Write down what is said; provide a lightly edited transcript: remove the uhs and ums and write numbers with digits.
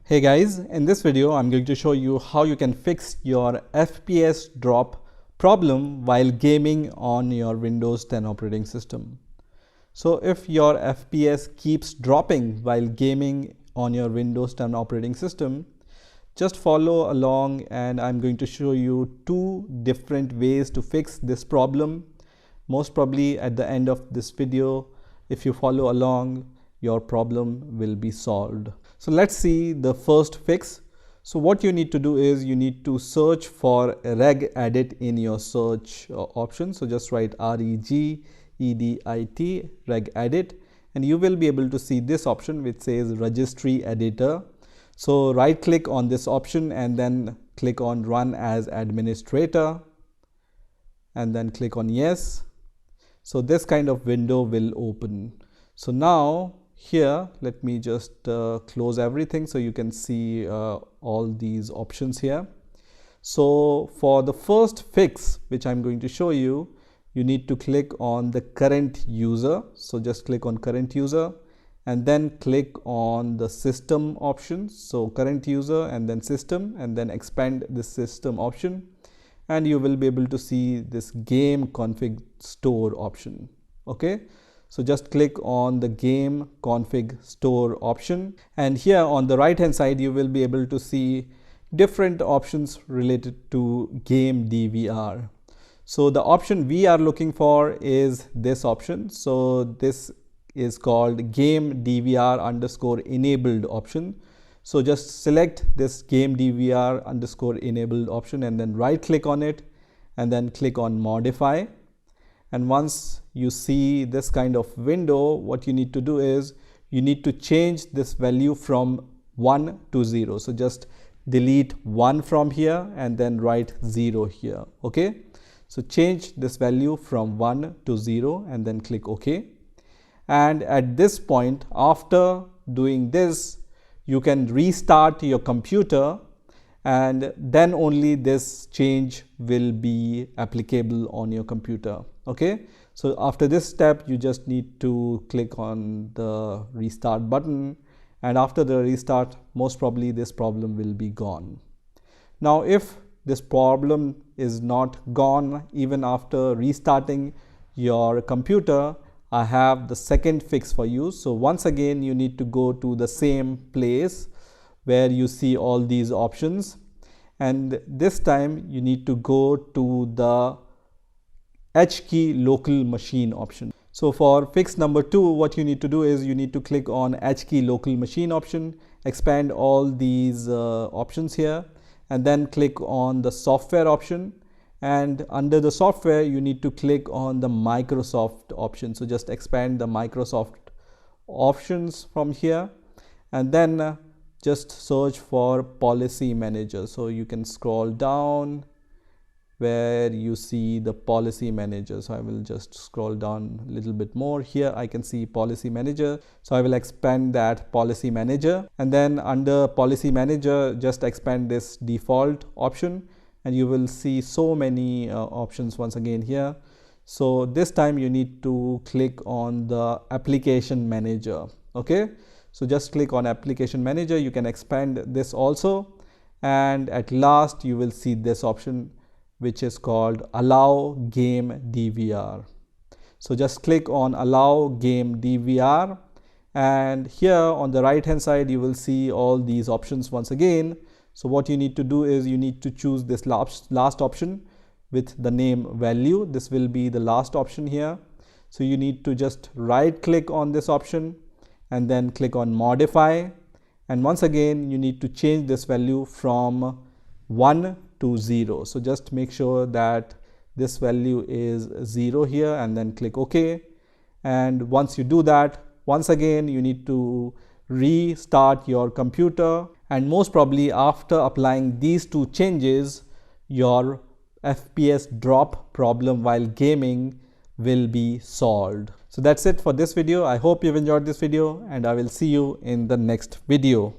Hey guys, in this video I'm going to show you how you can fix your FPS drop problem while gaming on your Windows 10 operating system. So if your FPS keeps dropping while gaming on your Windows 10 operating system, just follow along and I'm going to show you two different ways to fix this problem. Most probably at the end of this video, if you follow along, your problem will be solved. So let's see the first fix. So what you need to do is you need to search for regedit in your search option. So just write regedit regedit and you will be able to see this option which says registry editor. So right click on this option and then click on run as administrator and then click on yes. So this kind of window will open. So now here let me just close everything so you can see all these options here. So for the first fix which I'm going to show you, you need to click on the current user. So just click on current user and then click on the system options. So current user and then system, and then expand this system option and you will be able to see this game config store option. Okay. So just click on the game config store option and here on the right hand side you will be able to see different options related to game DVR. So the option we are looking for is this option. So this is called game DVR underscore enabled option. So just select this game DVR underscore enabled option and then right click on it and then click on modify. And once you see this kind of window, what you need to do is you need to change this value from 1 to 0. So just delete 1 from here and then write 0 here. Okay. So change this value from 1 to 0 and then click OK. And at this point, after doing this, you can restart your computer and then only this change will be applicable on your computer. Okay, so after this step you just need to click on the restart button and after the restart most probably this problem will be gone. Now if this problem is not gone even after restarting your computer, I have the second fix for you. So once again you need to go to the same place where you see all these options and this time you need to go to the H key local machine option. So for fix number 2, what you need to do is you need to click on H key local machine option, expand all these options here and then click on the software option, and under the software you need to click on the Microsoft option. So just expand the Microsoft options from here and then just search for policy manager. So you can scroll down where you see the policy manager. So I will just scroll down a little bit more. Here I can see policy manager. So I will expand that policy manager and then under policy manager just expand this default option and you will see so many options once again here. So this time you need to click on the application manager. Okay, so just click on application manager. You can expand this also and at last you will see this option which is called allow game DVR. So just click on allow game DVR and here on the right hand side you will see all these options once again. So what you need to do is you need to choose this last option with the name value. This will be the last option here. So you need to just right click on this option and then click on modify, and once again you need to change this value from 1 to 0. So just make sure that this value is 0 here and then click OK. And once you do that, once again you need to restart your computer and most probably after applying these two changes your FPS drop problem while gaming will be solved. So that's it for this video. I hope you've enjoyed this video and I will see you in the next video.